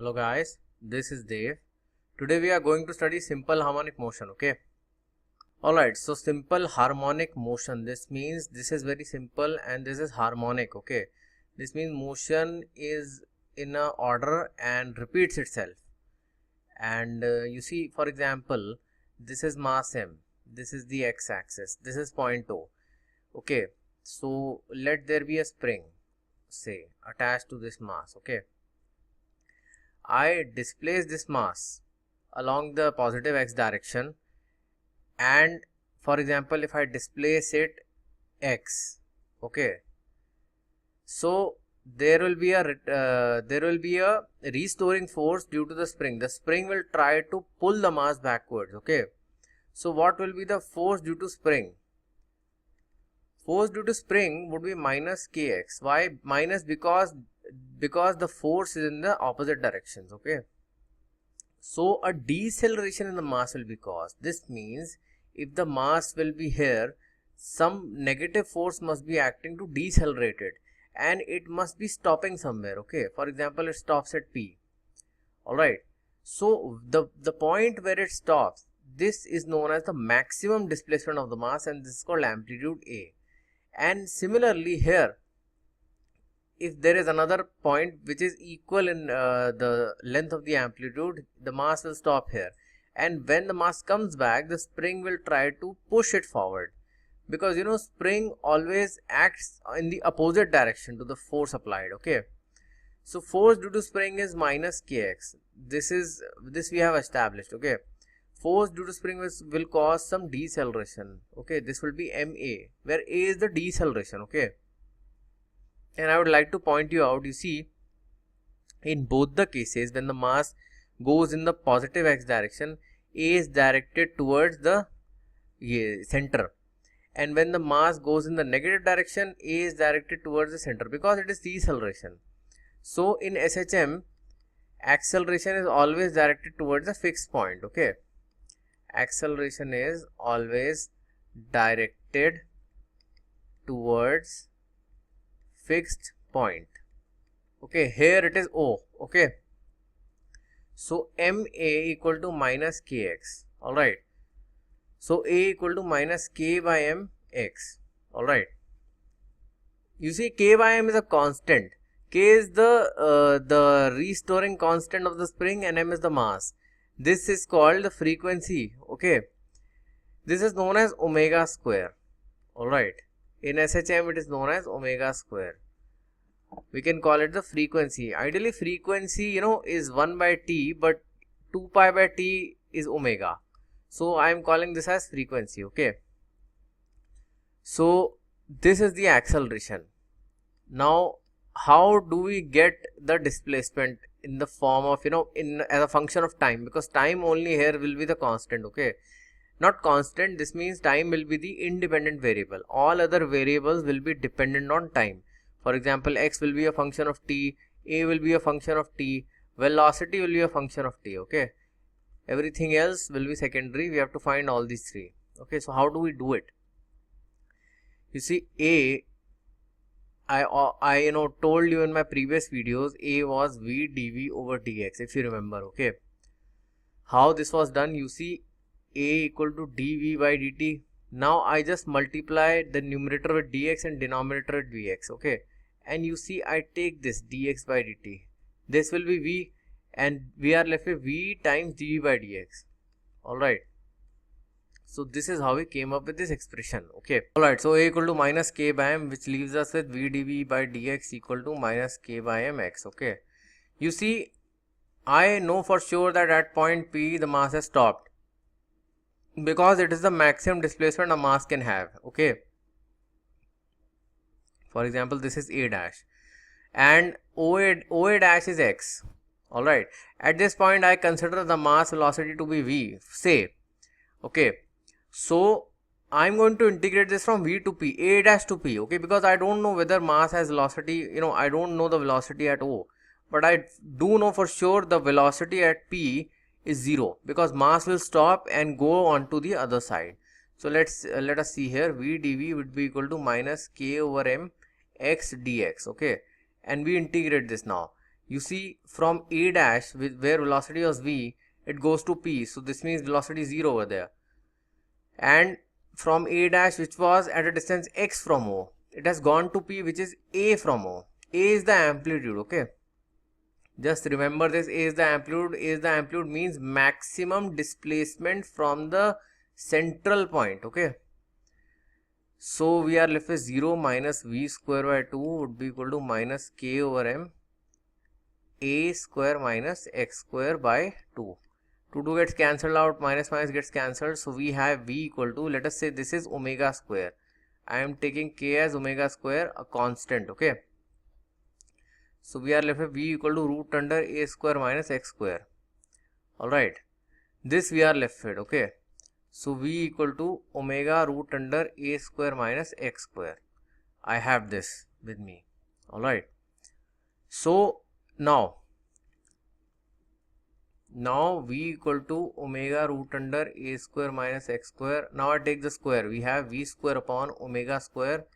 Hello guys, this is Dev. Today we are going to study simple harmonic motion, okay? Alright, so simple harmonic motion, this means this is very simple and this is harmonic, okay? This means motion is in a order and repeats itself. And you see, for example, this is mass m, this is the x-axis, this is point O, okay? So let there be a spring, say, attached to this mass, okay? I displace this mass along the positive x direction, and for example if I displace it x, okay, so there will be a restoring force due to the spring. The spring will try to pull the mass backwards, okay. So what will be the force due to spring? Force due to spring would be minus kx. Why minus? Because the force is in the opposite directions, okay. So a deceleration in the mass will be caused. This means if the mass will be here, some negative force must be acting to decelerate it, and it must be stopping somewhere, okay. For example, it stops at P. Alright, so the point where it stops, this is known as the maximum displacement of the mass, and this is called amplitude A. And similarly here, if there is another point which is equal in the length of the amplitude, the mass will stop here, and when the mass comes back, the spring will try to push it forward, because you know spring always acts in the opposite direction to the force applied, okay. So force due to spring is minus kx. This we have established, okay. Force due to spring will cause some deceleration, okay. This will be ma, where a is the deceleration, okay. And I would like to point you out, you see, in both the cases, when the mass goes in the positive x direction, A is directed towards the center, and when the mass goes in the negative direction, A is directed towards the center, because it is deceleration. So in SHM, acceleration is always directed towards a fixed point, okay. Acceleration is always directed towards fixed point, okay. Here it is O, okay. So ma equal to minus kx, alright. So a equal to minus k by m x, alright. You see, k by m is a constant. K is the restoring constant of the spring, and m is the mass. This is called the frequency, okay. This is known as omega square, alright. In SHM it is known as omega square. We can call it the frequency. Ideally frequency, you know, is 1 by t, but 2 pi by t is omega. So I am calling this as frequency, okay. So this is the acceleration. Now how do we get the displacement in the form of, you know, as a function of time, because time only here will be the constant, okay. Not constant, this means time will be the independent variable. All other variables will be dependent on time. For example, x will be a function of t, a will be a function of t, velocity will be a function of t, okay. Everything else will be secondary. We have to find all these three, okay. So how do we do it? You see, I you know told you in my previous videos, a was v dv over dx, if you remember, okay. How this was done? You see, a equal to dv by dt. Now I just multiply the numerator with dx and denominator with dx, okay. And you see, I take this dx by dt. This will be v, and we are left with v times dv by dx, alright. So this is how we came up with this expression, okay. Alright, so a equal to minus k by m, which leaves us with v dv by dx equal to minus k by m x, okay. You see, I know for sure that at point P the mass has stopped, because it is the maximum displacement a mass can have, okay. For example, this is a dash, and OA dash is x, alright. At this point I consider the mass velocity to be v, say, okay. So I'm going to integrate this from v to p, a dash to p, okay, because I don't know whether mass has velocity, you know, I don't know the velocity at O, but I do know for sure the velocity at p is 0, because mass will stop and go on to the other side. So let us see here, v dv would be equal to minus k over m x dx, okay. And we integrate this now. you see from A dash where velocity was v, it goes to p, so this means velocity is 0 over there. And from A dash, which was at a distance x from O, it has gone to p, which is a from O. A is the amplitude, okay. Just remember this, A is the amplitude. A is the amplitude means maximum displacement from the central point, okay. So we are left with 0 minus v square by 2 would be equal to minus k over m a square minus x square by 2. 2 gets cancelled out, minus minus gets cancelled, so we have v equal to, let us say this is omega square. I am taking k as omega square, a constant, okay. So we are left with v equal to root under a square minus x square. Alright, this we are left with, okay. So v equal to omega root under a square minus x square. I have this with me. Alright. So now v equal to omega root under a square minus x square. Now I take the square. We have v square upon omega square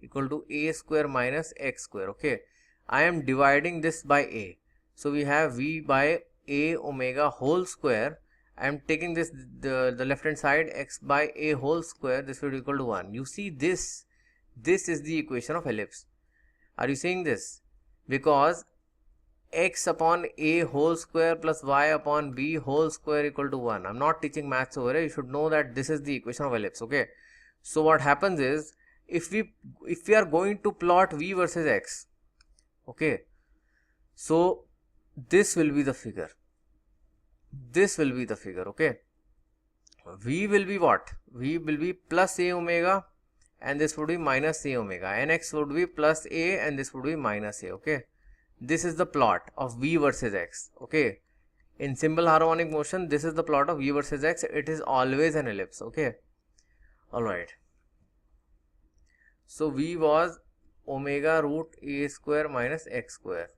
equal to a square minus x square, okay. I am dividing this by a. So we have v by a omega whole square. I am taking this, the left hand side, x by a whole square, this will be equal to 1. You see this is the equation of ellipse. Are you seeing this? Because x upon a whole square plus y upon b whole square equal to 1. I am not teaching maths over here. You should know that this is the equation of ellipse, okay. So what happens is, if we are going to plot v versus x, okay, so this will be the figure. This will be the figure, okay. V will be what? V will be plus a omega and this would be minus a omega, and x would be plus a and this would be minus a, okay. This is the plot of v versus x, okay. In simple harmonic motion, this is the plot of v versus x. It is always an ellipse, okay. Alright. So v was omega root a square minus x square.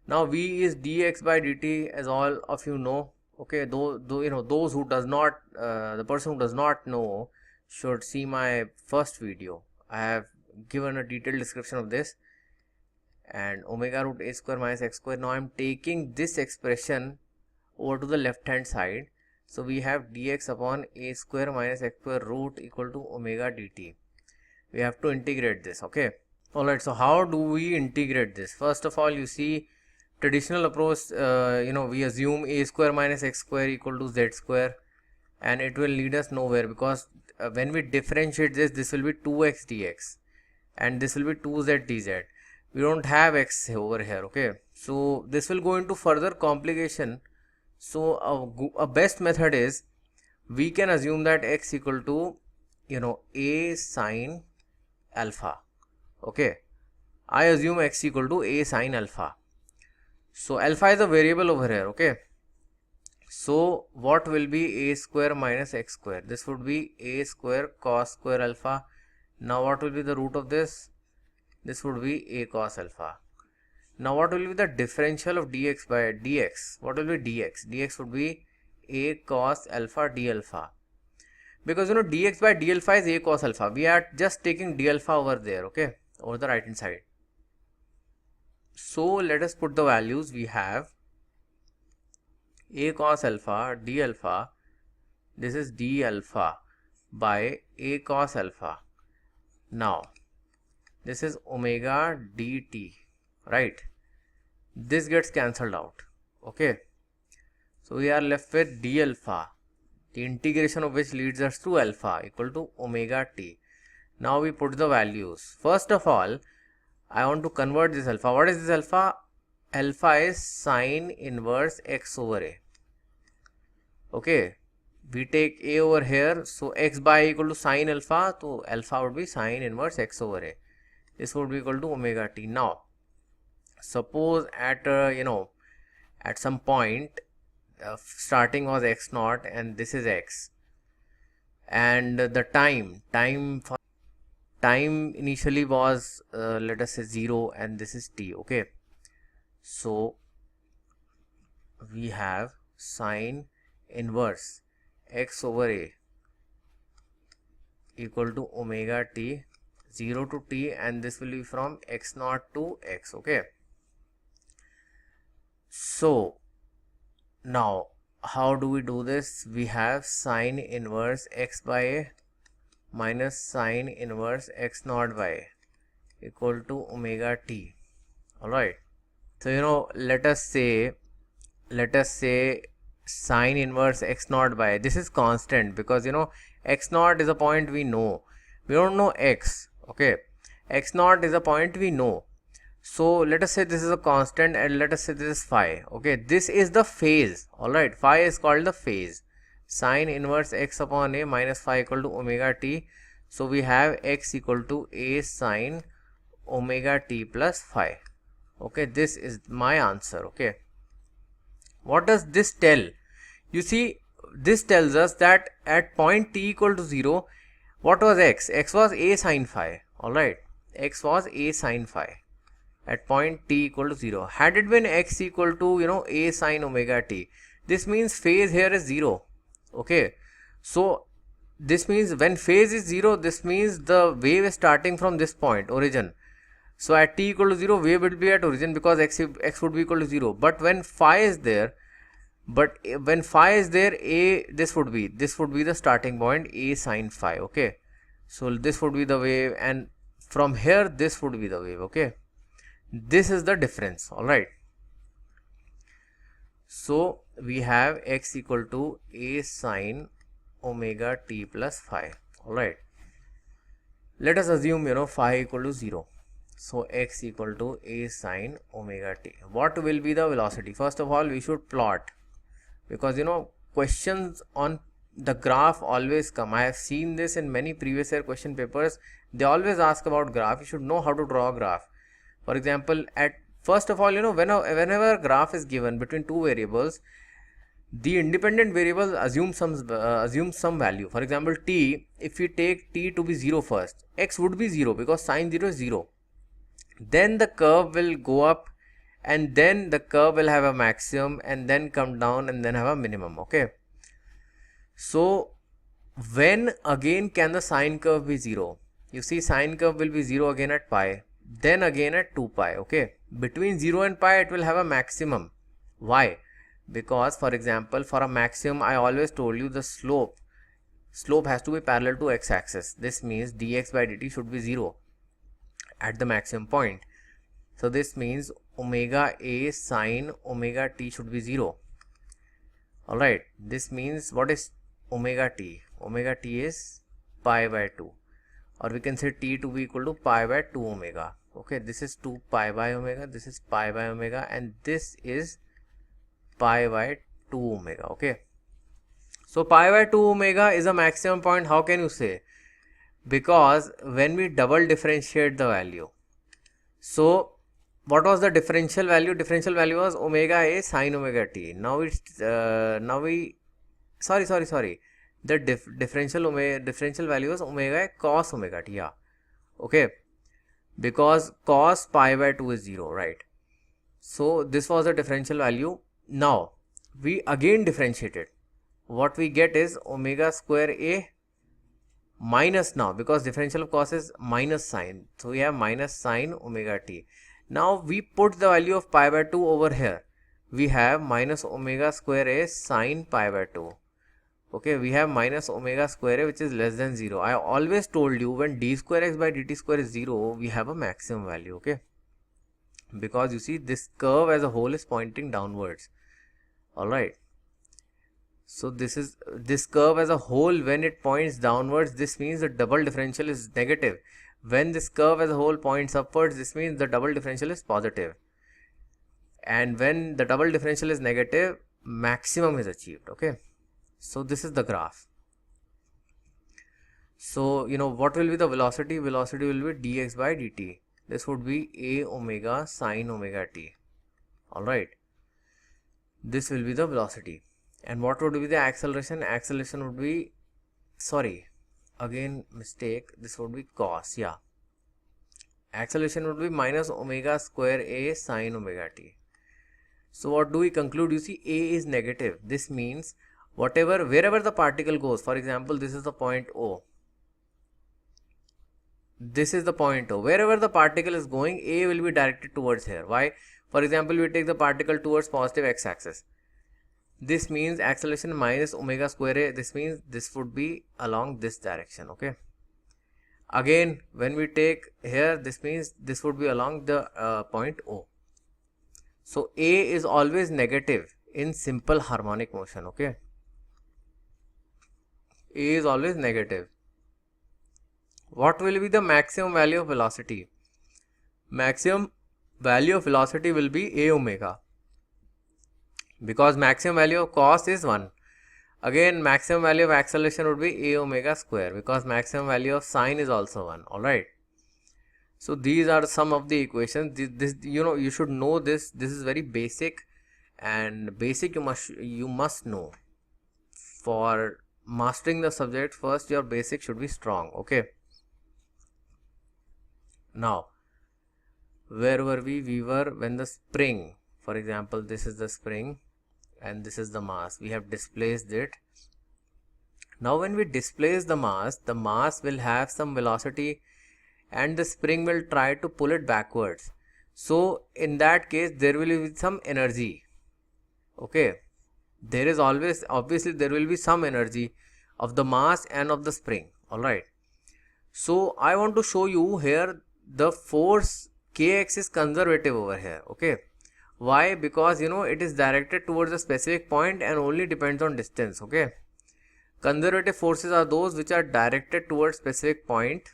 Now v is dx by dt, as all of you know. Okay, though you know, those who does not, the person who does not know should see my first video. I have given a detailed description of this. And omega root a square minus x square. Now I am taking this expression over to the left hand side. So we have dx upon a square minus x square root equal to omega dt. We have to integrate this, okay. Alright, so how do we integrate this? First of all, you see, traditional approach, we assume a square minus x square equal to z square, and it will lead us nowhere, because when we differentiate this will be 2x dx and this will be 2z dz. We don't have x over here, okay. So this will go into further complication. So a best method is, we can assume that x equal to a sine alpha, okay. I assume x equal to a sine alpha. So alpha is a variable over here, okay. So what will be a square minus x square? This would be a square cos square alpha. Now what will be the root of this? This would be a cos alpha. Now what will be the differential of dx by dx? What will be dx? Dx would be a cos alpha d alpha. Because dx by d alpha is a cos alpha. We are just taking d alpha over there, okay, over the right hand side. So let us put the values. We have a cos alpha d alpha. This is d alpha by a cos alpha. Now this is omega dt, right? This gets cancelled out, okay. So we are left with d alpha, the integration of which leads us to alpha equal to omega t. Now we put the values. First of all, I want to convert this alpha. What is this alpha? Alpha is sine inverse x over a, okay. We take a over here, so x by equal to sine alpha, so alpha would be sine inverse x over a. This would be equal to omega t. Now suppose at at some point starting was x naught and this is x, and the time initially was let us say 0 and this is t, okay. So we have sine inverse x over a equal to omega t 0 to t, and this will be from x naught to x, okay. So now how do we do this? We have sine inverse x by a minus sine inverse x naught by a equal to omega t. Alright, so let us say sine inverse x naught by, this is constant because x naught is a point we know, we don't know x. Okay, x naught is a point we know, so let us say this is a constant and let us say this is phi. Okay, this is the phase. All right, phi is called the phase. Sine inverse x upon a minus phi equal to omega t. So we have x equal to a sine omega t plus phi. Okay, this is my answer. Okay, what does this tell? You see, this tells us that at point t equal to 0, what was x? X was a sine phi. Alright, x was a sine phi at point t equal to 0. Had it been x equal to a sine omega t, this means phase here is 0. Okay, so this means when phase is 0, this means the wave is starting from this point, origin. So at t equal to 0, wave will be at origin because x would be equal to 0. But when phi is there, this would be the starting point, a sine phi. Okay, so this would be the wave, and from here this would be the wave. Okay, this is the difference. All right, so we have x equal to a sine omega t plus phi. All right, let us assume phi equal to 0. So x equal to a sine omega t. What will be the velocity? First of all, we should plot, because questions on the graph always come. I have seen this in many previous year question papers. They always ask about graph. You should know how to draw a graph. For example, first of all, whenever a graph is given between two variables, the independent variable assumes some value. For example, t, if we take t to be 0 first, x would be 0 because sine 0 is 0. Then the curve will go up, and then the curve will have a maximum and then come down and then have a minimum. Okay, so when again can the sine curve be 0? You see, sine curve will be 0 again at pi, then again at 2 pi. Okay, between 0 and pi it will have a maximum. Why? Because, for example, for a maximum, I always told you the slope has to be parallel to x-axis. This means dx by dt should be 0 at the maximum point. So this means omega a sine omega t should be 0. Alright, this means what is omega t? Omega t is pi by 2, or we can say t to be equal to pi by 2 omega. Okay, this is 2 pi by omega, this is pi by omega, and this is pi by 2 omega. Okay, so pi by 2 omega is a maximum point. How can you say? Because when we double differentiate the value, so what was the differential value? Differential value was omega a sine omega t. Now it's sorry. The differential value was omega a cos omega t. Yeah, okay, because cos pi by 2 is 0, right? So this was the differential value. Now we again differentiated. What we get is omega square a minus, now because differential of cos is minus sine, so we have minus sine omega t. Now we put the value of pi by 2 over here. We have minus omega square a sine pi by 2. Okay, we have minus omega square a which is less than 0. I always told you when d square x by dt square is 0, we have a maximum value. Okay, because you see this curve as a whole is pointing downwards. Alright, so this curve as a whole, when it points downwards, this means the double differential is negative. When this curve as a whole points upwards, this means the double differential is positive. And when the double differential is negative, maximum is achieved. Okay, so this is the graph. So what will be the velocity? Velocity will be dx by dt. This would be a omega sine omega t. Alright, this will be the velocity. And what would be the acceleration? Acceleration would be, this would be cos. Yeah, acceleration would be minus omega square a sine omega t. So what do we conclude? You see, a is negative. This means wherever the particle goes, for example, this is the point O. This is the point O. Wherever the particle is going, a will be directed towards here. Why? For example, we take the particle towards positive x-axis. This means acceleration minus omega square a. This means this would be along this direction. Okay. Again, when we take here, this means this would be along the point O. So A is always negative in simple harmonic motion. Okay. A is always negative. What will be the maximum value of velocity? Maximum value of velocity will be a omega, because maximum value of cos is 1. Again, maximum value of acceleration would be a omega square, because maximum value of sine is also 1. Alright. So these are some of the equations. This you should know this. This is very basic, and basic you must know. For mastering the subject, first your basic should be strong. Okay. Now, where were we? We were when the spring, for example, this is the spring and this is the mass. We have displaced it. Now when we displace the mass will have some velocity and the spring will try to pull it backwards. So in that case, there will be some energy. Okay. There is always, obviously there will be some energy of the mass and of the spring. Alright. So I want to show you here the force kx is conservative over here. Okay. Why? Because it is directed towards a specific point and only depends on distance. Okay. Conservative forces are those which are directed towards specific point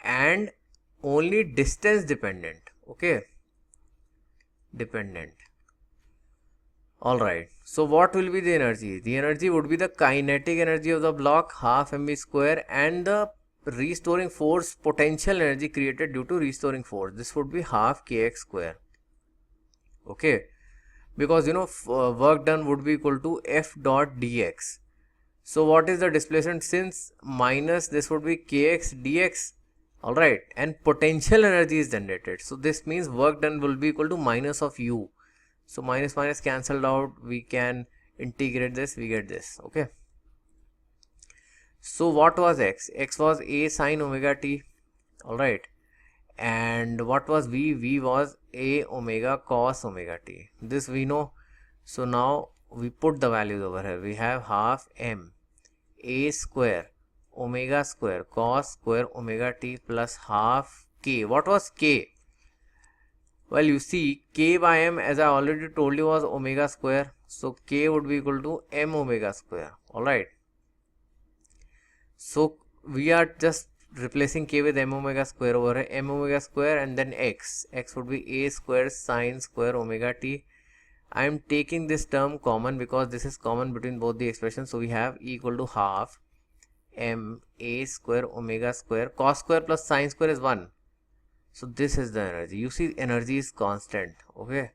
and only distance dependent. Okay. Dependent. Alright. So what will be the energy? The energy would be the kinetic energy of the block, half mv square, and the restoring force, potential energy created due to restoring force. This would be half kx square. Okay. Because work done would be equal to f dot dx. So what is the displacement? Since minus, this would be kx dx. Alright. And potential energy is generated. So this means work done will be equal to minus of u. So minus minus cancelled out, we can integrate this, we get this. Okay. So what was x? X was a sine omega t. Alright. And what was v? V was a omega cos omega t. This we know. So now we put the values over here. We have half m a square omega square cos square omega t plus half k. What was k? Well, you see, k by m, as I already told you, was omega square. So k would be equal to m omega square. Alright. So we are just replacing k with m omega square over here. M omega square and then x. X would be a square sine square omega t. I am taking this term common because this is common between both the expressions. So we have e equal to half m a square omega square cos square plus sine square is 1. So this is the energy. You see, energy is constant. Okay.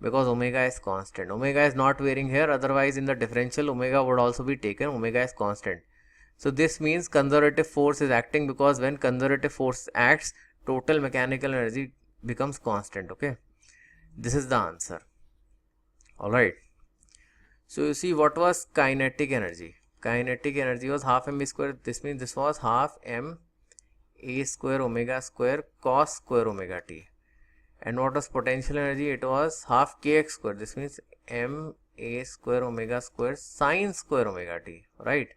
Because omega is constant. Omega is not varying here. Otherwise, in the differential, omega would also be taken. Omega is constant. So this means conservative force is acting, because when conservative force acts, total mechanical energy becomes constant. Okay. This is the answer. Alright. So you see, what was kinetic energy? Kinetic energy was half m square. This means this was half m a square omega square cos square omega t. And what was potential energy? It was half kx square. This means m a square omega square sine square omega t. Right.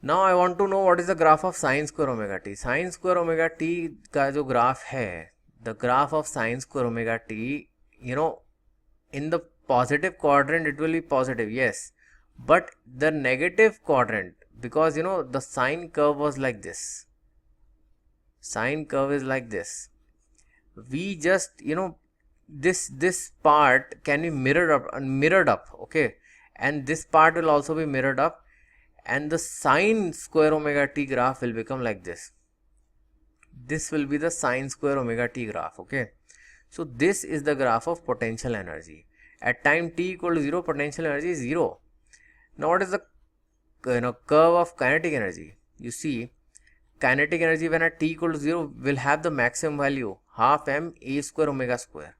Now I want to know what is the graph of sine square omega t. Sine square omega t का जो graph है, the graph of sine square omega t, in the positive quadrant it will be positive, yes, but the negative quadrant, because the sine curve was like this. Sine curve is like this. We just this part can be mirrored up, okay, and this part will also be mirrored up, and the sine square omega t graph will become like this. This will be the sine square omega t graph. Okay, so this is the graph of potential energy. At time t equal to 0, potential energy is 0. Now what is the curve of kinetic energy? You see, kinetic energy when at t equal to 0 will have the maximum value, half m a square omega square.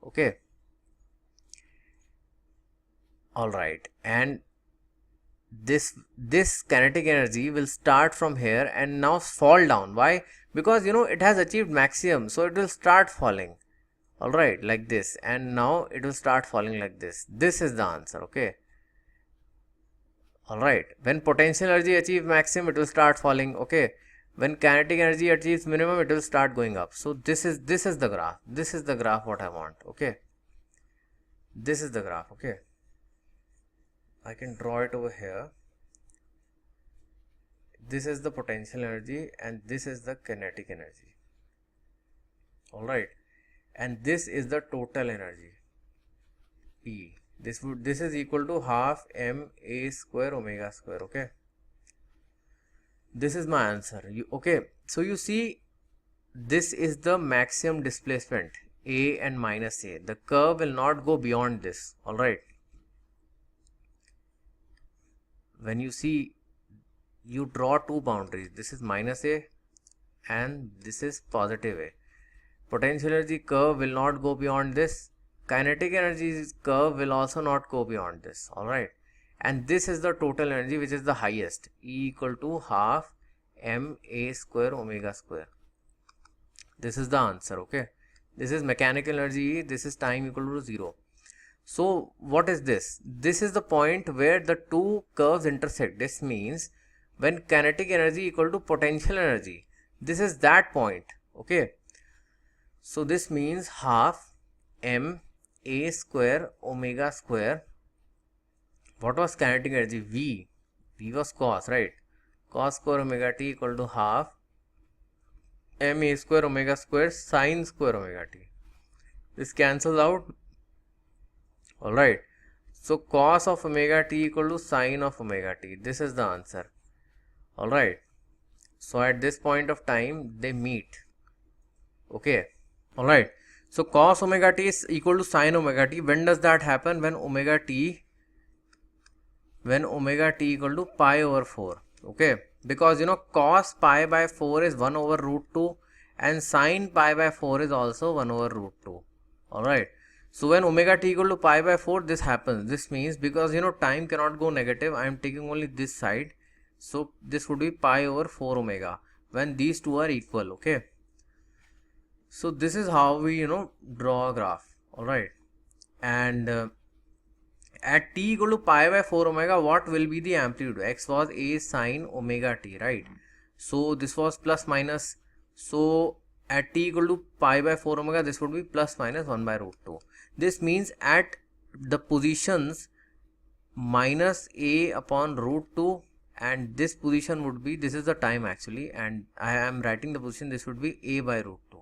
Okay. Alright, and this kinetic energy will start from here and now fall down. Why? because it has achieved maximum, so it will start falling. Alright, like this, and now it will start falling like this. This is the answer, okay. Alright, when potential energy achieves maximum, it will start falling, okay. When kinetic energy achieves minimum, it will start going up. So this is the graph. This is the graph what I want, okay. This is the graph, okay. I can draw it over here. This is the potential energy and this is the kinetic energy. Alright, and this is the total energy, P. This is equal to half ma square omega square, okay. This is my answer. Okay, so you see, this is the maximum displacement, a and minus a. The curve will not go beyond this. Alright, when you see, you draw two boundaries. This is minus a and this is positive a. Potential energy curve will not go beyond this. Kinetic energy curve will also not go beyond this. Alright, and this is the total energy, which is the highest, E equal to half ma square omega square. This is the answer, okay. This is mechanical energy, this is time equal to 0. So what is this? This is the point where the two curves intersect. This means when kinetic energy equal to potential energy, this is that point, okay. So this means half ma square omega square. What was kinetic energy? V was cos, right? Cos square omega t equal to half ma square omega square sin square omega t. This cancels out. Alright, so cos of omega t equal to sin of omega t. This is the answer. Alright, so at this point of time they meet, okay. Alright, so cos omega t is equal to sin omega t. When does that happen? When omega t equal to pi over 4, okay. Because cos pi by 4 is 1 over root 2 and sin pi by 4 is also 1 over root 2. Alright, so when omega t equal to pi by 4, this happens. This means, because time cannot go negative, I am taking only this side, so this would be pi over 4 omega when these two are equal, okay. So this is how we draw a graph. Alright, and at t equal to pi by 4 omega, what will be the amplitude? X was a sin omega t, right? So this was plus minus. So at t equal to pi by 4 omega, this would be plus minus 1 by root 2. This means at the positions minus a upon root 2, and this position would be, this is the time actually, and I am writing the position, this would be a by root 2.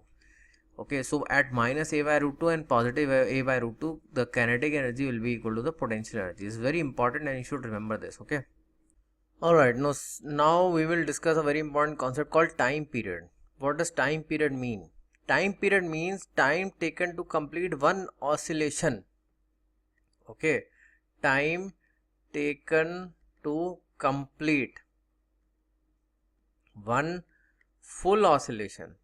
Okay, so at minus a by root 2 and positive a by root 2, the kinetic energy will be equal to the potential energy. It's very important and you should remember this, okay. Alright, now we will discuss a very important concept called time period. What does time period mean? Time period means time taken to complete one oscillation, okay. Time taken to complete one full oscillation.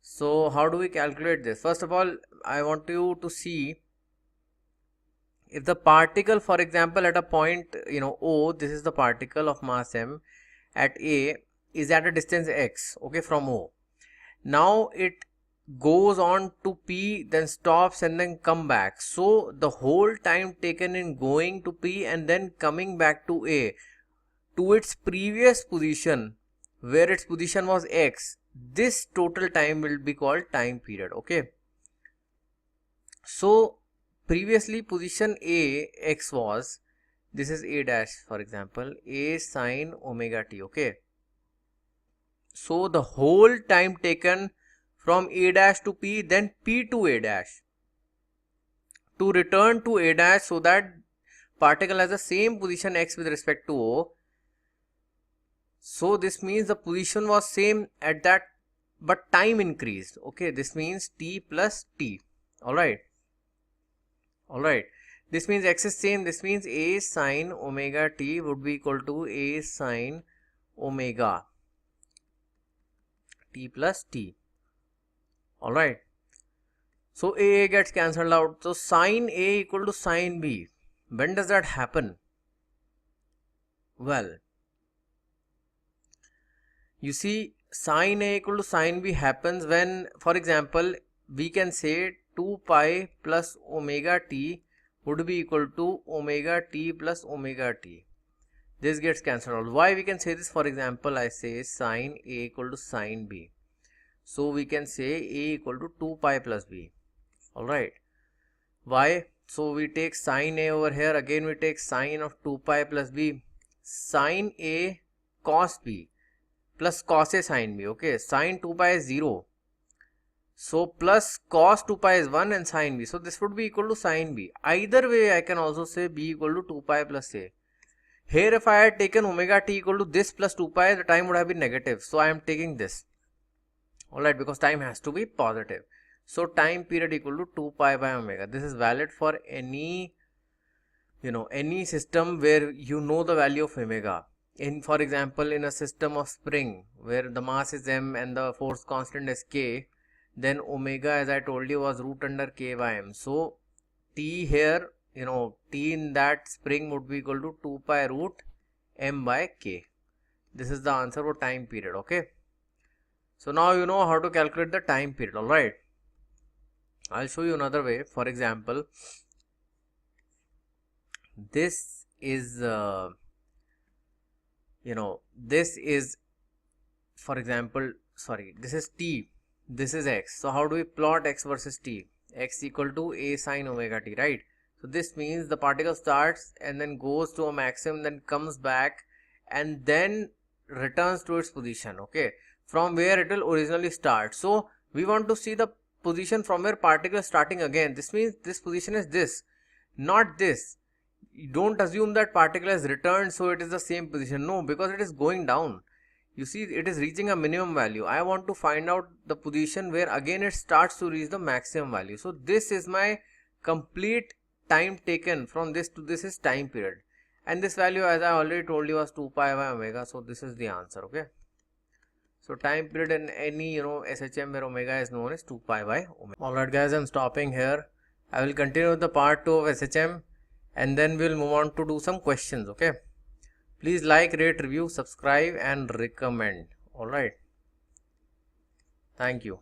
So how do we calculate this? First of all, I want you to see, if the particle, for example, at a point O, this is the particle of mass m at A, is at a distance x, okay, from O. Now it goes on to P, then stops and then come back. So the whole time taken in going to P and then coming back to A, to its previous position, where its position was x, this total time will be called time period, okay. So previously position A, x was, this is A dash, for example, A sin omega t, okay. So the whole time taken from A dash to P, then P to A dash, to return to A dash, so that particle has the same position x with respect to O. So this means the position was same at that, but time increased, okay. This means t plus t. Alright, this means x is same. This means A sin omega t would be equal to A sin omega t plus t. Alright, so A gets cancelled out. So sin A equal to sin B. When does that happen? Well, You see, sin A equal to sin B happens when, for example, we can say 2 pi plus omega t would be equal to omega t plus omega t. This gets cancelled out. Why we can say this? For example, I say sin A equal to sin B. So we can say A equal to 2 pi plus B. Alright. Why? So we take sin A over here. Again we take sin of 2 pi plus B. Sin A cos B plus cos A sin B. Okay. Sin 2 pi is 0. So plus cos 2 pi is 1 and sin B. So this would be equal to sin B. Either way I can also say B equal to 2 pi plus A. Here if I had taken omega t equal to this plus 2 pi, the time would have been negative. So I am taking this. Alright, because time has to be positive. So time period equal to 2 pi by omega. This is valid for any, any system where you know the value of omega. For example, in a system of spring where the mass is m and the force constant is k, then omega, as I told you, was root under k by m. So t here, t in that spring would be equal to 2 pi root m by k. This is the answer for time period. Okay. So now you know how to calculate the time period. Alright. I'll show you another way. For example, this is, this is, for example, this is t, this is x. So how do we plot x versus t? X equal to a sin omega t, right? So this means the particle starts and then goes to a maximum, then comes back and then returns to its position, okay, from where it will originally start. So we want to see the position from where particle is starting again. This means this position is this, not this. You don't assume that particle has returned so it is the same position. No, because it is going down. You see, it is reaching a minimum value. I want to find out the position where again it starts to reach the maximum value. So this is my complete time taken from this to this is time period. And this value, as I already told you, was 2 pi by omega. So this is the answer. Okay. So time period in any, SHM where omega is known as 2 pi by omega. Alright guys, I'm stopping here. I will continue with the part 2 of SHM and then we'll move on to do some questions. Okay. Please like, rate, review, subscribe and recommend. Alright. Thank you.